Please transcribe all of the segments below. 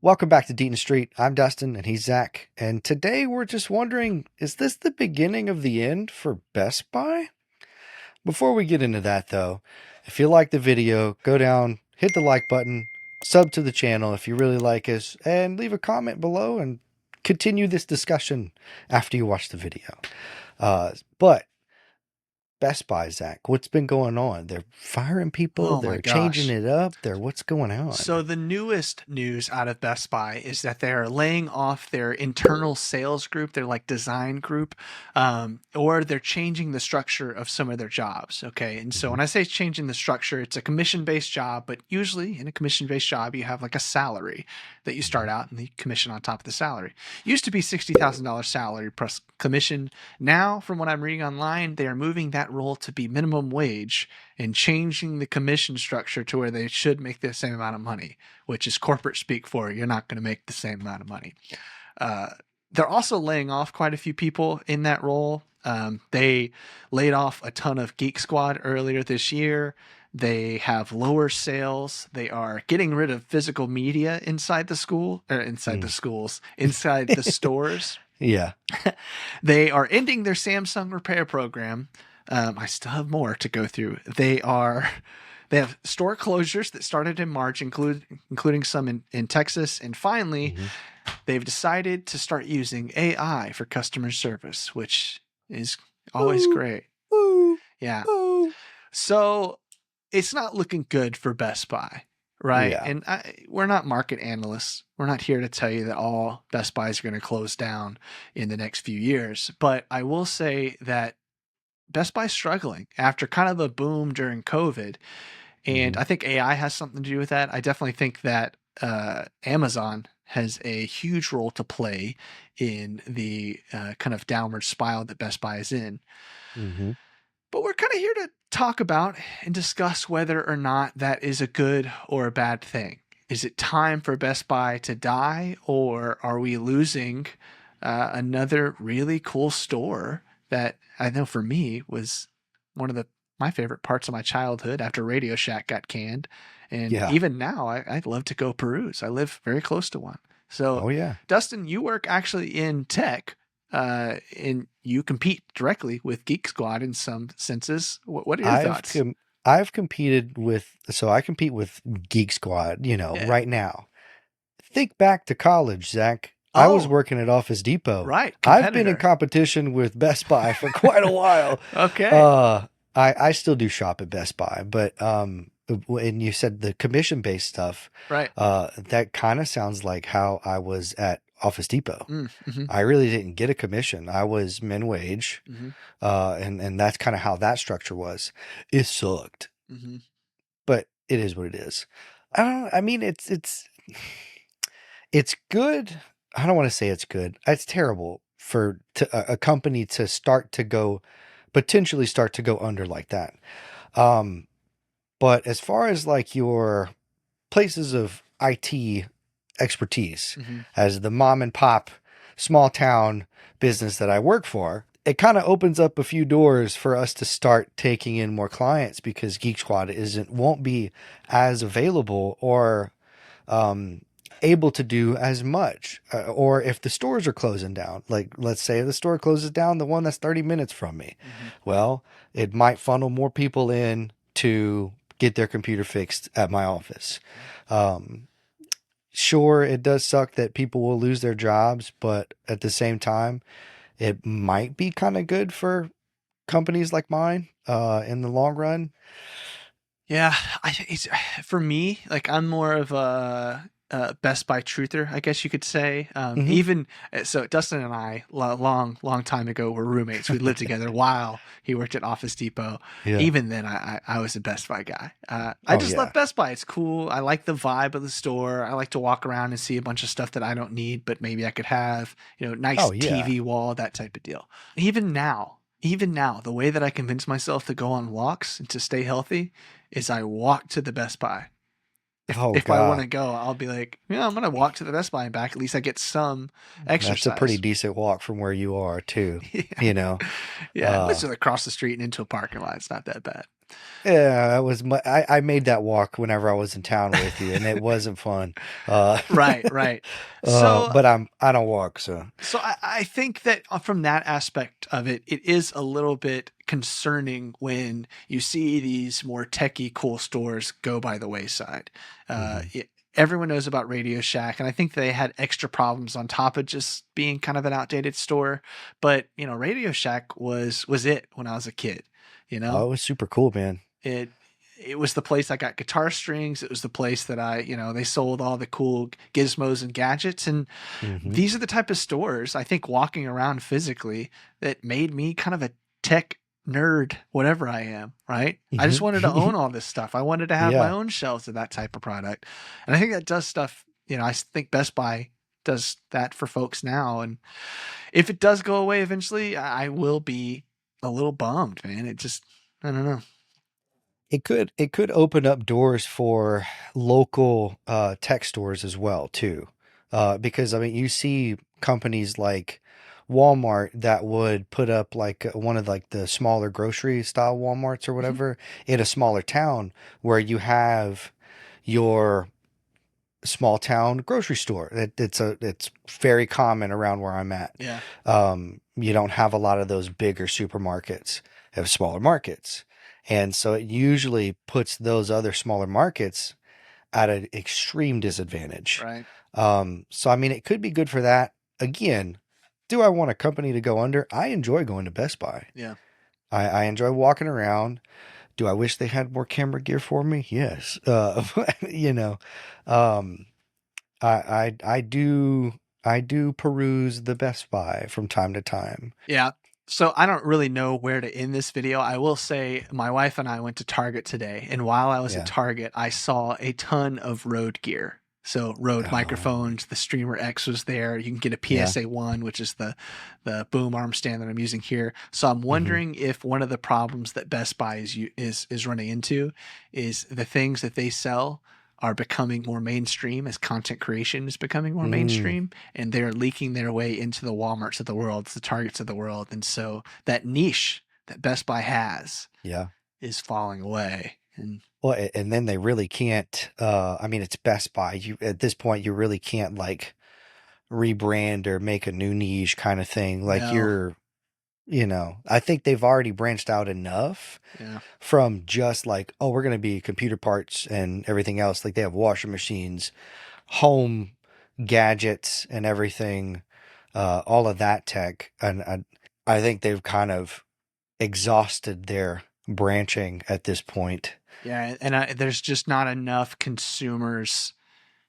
Welcome back to Deaton Street. I'm Dustin and he's Zach. And today we're just wondering, is this the beginning of the end for Best Buy? Before we get into that though, if you like the video, go down, hit the like button, sub to the channel if you really like us, and leave a comment below and continue this discussion after you watch the video. But Best Buy, Zach, what's been going on? They're firing people, Oh my they're changing gosh. it up, what's going on? So the newest news out of Best Buy is that they're laying off their internal sales group, their like design group, or they're changing the structure of some of their jobs. Okay. And so Mhm. when I say changing the structure, it's a commission-based job, but usually in a commission-based job, you have like a salary that you start Mhm. out and the commission on top of the salary. Used to be $60,000 salary plus commission. Now, from what I'm reading online, they are moving that role to be minimum wage and changing the commission structure to where they should make the same amount of money, which is corporate speak for you're not going to make the same amount of money. Uh, they're also laying off quite a few people in that role. They laid off a ton of Geek Squad earlier this year. They have lower sales. They are getting rid of physical media inside the school, or inside the Mm. schools, inside the stores. Yeah. They are ending their Samsung repair program. I still have more to go through. They have store closures that started in March, including some in Texas, and finally, Mhm. they've decided to start using AI for customer service, which is always Ooh, great. ooh, Yeah. ooh. So it's not looking good for Best Buy, right? Yeah. And we're not market analysts. We're not here to tell you that all Best Buys are going to close down in the next few years. But I will say that Best Buy's struggling after kind of a boom during COVID. And Mhm. I think AI has something to do with that. I definitely think that Amazon has a huge role to play in the kind of downward spiral that Best Buy is in. Mhm. But we're kind of here to talk about and discuss whether or not that is a good or a bad thing. Is it time for Best Buy to die, or are we losing another really cool store that I know for me was one of my favorite parts of my childhood after Radio Shack got canned, and Yeah. even now I'd love to go peruse. I live very close to one. So, Oh, yeah. Dustin, you work actually in tech and you compete directly with Geek Squad in some senses. What are your I've thoughts? com I've competed with I compete with Geek Squad, Yeah. right now. Think back to college, Zach. I was Oh, working at Office Depot. right, I've been in competitor. competition with Best Buy for quite a while. Okay. Uh, I still do shop at Best Buy, but and you said the commission-based stuff, Right. that kind of sounds like how I was at Office Depot. Mm-hmm. I really didn't get a commission. I was min wage, Mm-hmm. and that's kind of how that structure was. It sucked, Mm-hmm. but it is what it is. I don't know. I mean, it's good. I don't want to say it's good. It's terrible for a company to potentially start to go under like that. Um, but as far as like your places of IT expertise, Mm-hmm. as the mom and pop small town business that I work for, it kind of opens up a few doors for us to start taking in more clients because Geek Squad won't be as available or um, able to do as much. Or if the stores are closing down, like let's say the store closes down, the one that's 30 minutes from me, Mm-hmm. well, it might funnel more people in to get their computer fixed at my office. Um, sure, it does suck that people will lose their jobs, but at the same time, it might be kind of good for companies like mine in the long run. Yeah, it's for me. Like I'm more of a Best Buy truther, I guess you could say. Hmm. Even so, Dustin and I, long time ago, were roommates. We lived together while he worked at Office Depot. Yeah. Even then, I was a Best Buy guy. I Oh just love yeah. Best Buy. It's cool. I like the vibe of the store. I like to walk around and see a bunch of stuff that I don't need, but maybe I could have. Nice Oh yeah. TV wall, that type of deal. Even now, the way that I convince myself to go on walks and to stay healthy is I walk to the Best Buy. If Oh if I want God. to go, I'll be like, yeah, I'm gonna walk to the Best Buy and back. At least I get some That's a pretty exercise. decent walk from where you are too, Yeah, you know. yeah. Unless Uh you're across the street and into a parking lot, it's not that bad. Yeah, that was I made that walk whenever I was in town with you, and it wasn't fun. Uh, Right, right. So but I don't walk, so I think that from that aspect of it, it is a little bit concerning when you see these more techie cool stores go by the wayside. mhm. Everyone knows about Radio Shack, and I think they had extra problems on top of just being kind of an outdated store. But Radio Shack was it when I was a kid. You Oh, know, it was super cool, man. it it was the place I got guitar strings. It was the place that they sold all the cool gizmos and gadgets. And Hmm. these are the type of stores I think walking around physically that made me kind of a tech nerd, whatever I am, right? I just Hmm. wanted to own all this stuff. I wanted to have my Yeah, own shelves of that type of product. And I think that does stuff, I think Best Buy does that for folks now. And if it does go away eventually, I will be a little bummed, man. I don't know. it could open up doors for local tech stores as well too, because I mean you see companies like Walmart that would put up like one of like the smaller grocery style Walmarts or Mhm. whatever in a smaller town where you have your small town grocery store. It's very common around where I'm at. Yeah. You don't have a lot of those bigger supermarkets. You have smaller markets, and so it usually puts those other smaller markets at an extreme disadvantage. Right. So I mean, it could be good for that. Again, do I want a company to go under? I enjoy going to Best Buy. Yeah. I enjoy walking around. Do I wish they had more camera gear for me? Yes. You know, um, I do peruse the Best Buy from time to time. Yeah. So I don't really know where to end this video. I will say my wife and I went to Target today, and while I was at Yeah. Target, I saw a ton of Rode gear. So Rode Oh, microphones, the Streamer X was there. You can get a yeah. PSA-1, which is the boom arm stand that I'm using here. So I'm Hmm. wondering if one of the problems that Best Buy is running into is the things that they sell are becoming more mainstream as content creation is becoming more Mm, mainstream, and they're leaking their way into the Walmarts of the world, the Targets of the world. And so that niche that Best Buy has yeah. is falling away. And Well, and then they really can't. I mean, it's Best Buy. You at this point, you really can't like rebrand or make a new niche kind of thing. Like no, I think they've already branched out enough yeah, from just like, oh, we're going to be computer parts and everything else. Like they have washing machines, home gadgets, and everything, all of that tech. And I think they've kind of exhausted their branching at this point. yeah. And there's just not enough consumers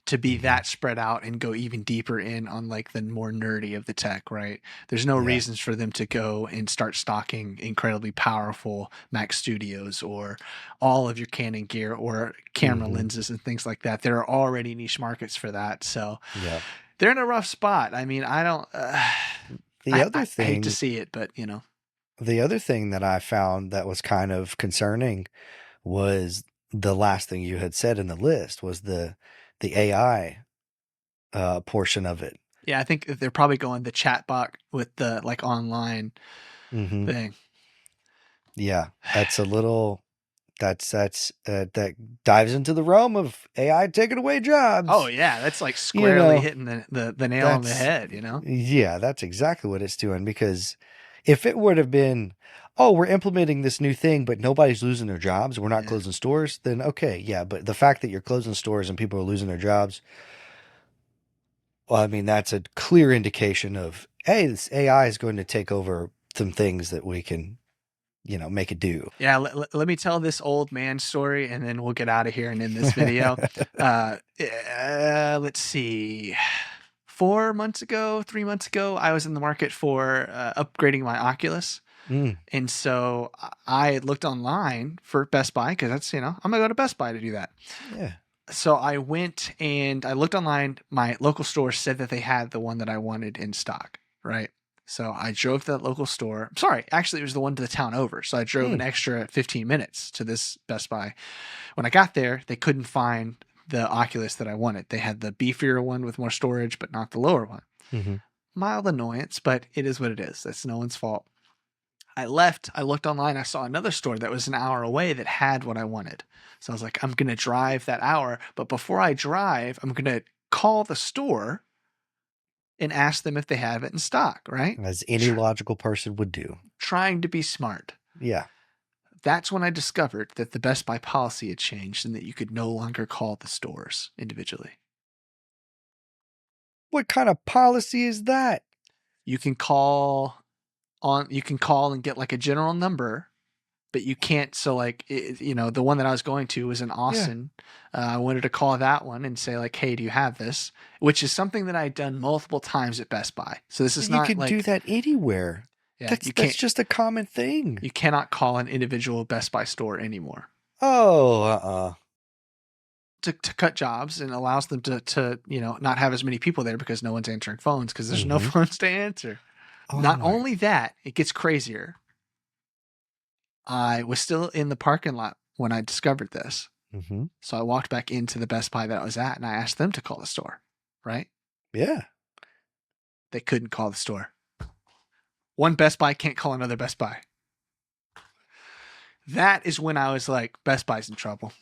to be Hmm. that spread out and go even deeper in on like the more nerdy of the tech, right? There's no Yeah. reasons for them to go and start stocking incredibly powerful Mac Studios or all of your Canon gear or camera Hmm. lenses and things like that. There are already niche markets for that. So Yeah. they're in a rough spot. I mean, I don't, The other I hate to thing, see it, but the other thing that I found that was kind of concerning was the last thing you had said in the list was the AI portion of it. yeah, I think they're probably going the chatbot with the like online Hmm. thing. Yeah, that's a little that dives into the realm of AI taking away Oh jobs. yeah, that's like You squarely know, hitting the nail on the that's head. yeah, that's exactly what it's doing because if it would have been, oh, we're implementing this new thing, but nobody's losing their jobs, we're not Yeah. closing stores, then okay, yeah, but the fact that you're closing stores and people are losing their jobs, well, I mean, that's a clear indication of, hey, this AI is going to take over some things that we can, make it do. Yeah, let me tell this old man story and then we'll get out of here and end this video. Let's see. 4 months ago, 3 months ago, I was in the market for upgrading my Oculus. Mm, And so I looked online for Best Buy because that's, I'm going to go to Best Buy to do that. yeah. So I went and I looked online. My local store said that they had the one that I wanted in stock, right? So I drove to that local store. Sorry, actually, it was the one to the town over. So I drove an Mm, extra 15 minutes to this Best Buy. When I got there, they couldn't find the Oculus that I wanted. They had the beefier one with more storage, but not the lower one. hmm. Mild annoyance, but it is what it is. That's no one's fault. I left, I looked online, I saw another store that was an hour away that had what I wanted. So I was like, I'm going to drive that hour. But before I drive, I'm going to call the store and ask them if they have it in stock, right? As any logical person would do. Trying to be smart. Yeah. That's when I discovered that the Best Buy policy had changed and that you could no longer call the stores individually. What kind of policy is that? You can call and get like a general number, but you can't. So like, the one that I was going to was in Austin. I wanted to call that one and say like, hey, do you have this? Which is something that I'd done multiple times at Best Buy. So this is You not can like, do that anywhere. yeah, That's just a common thing. you cannot call an individual Best Buy store anymore. Oh, To cut jobs and allows them to not have as many people there because no one's answering phones because there's no phones to answer. Not only that, it gets crazier. I was still in the parking lot when I discovered this. Mm-hmm. So I walked back into the Best Buy that I was at and I asked them to call the store, right? Yeah. They couldn't call the store. One Best Buy can't call another Best Buy. That is when I was like, Best Buy's in trouble.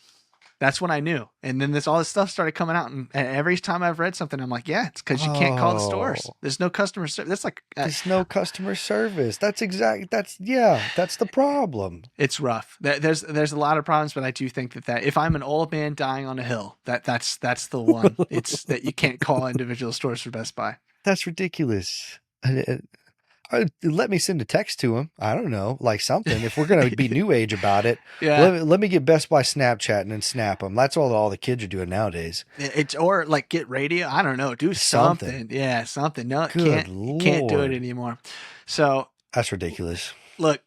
That's when I knew. And then all this stuff started coming out. And every time I've read something, I'm like, yeah, it's because you can't call the stores. There's no customer service. That's like, there's no customer service. That's the problem. It's rough. There's a lot of problems, but I do think that if I'm an old man dying on a hill, that's the one. It's that you can't call individual stores for Best Buy. That's ridiculous. Let me send a text to him. I don't know, like something. If we're going to be new age about it, let me get Best Buy Snapchat and then snap them. That's all the kids are doing nowadays. Or like get radio. I don't know. Do something. Yeah, something. No, can't do it anymore. So that's ridiculous. Look,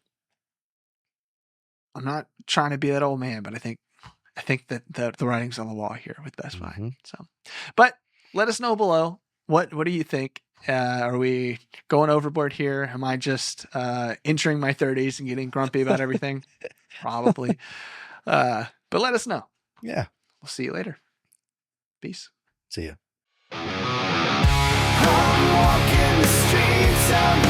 I'm not trying to be that old man, but I think that the writing's on the wall here with Best Buy. Mm-hmm. So, but let us know below. What do you think? Are we going overboard here? Am I just entering my 30s and getting grumpy about everything? Probably. But let us know. Yeah. We'll see you later. Peace. See ya. I'm walking the streets of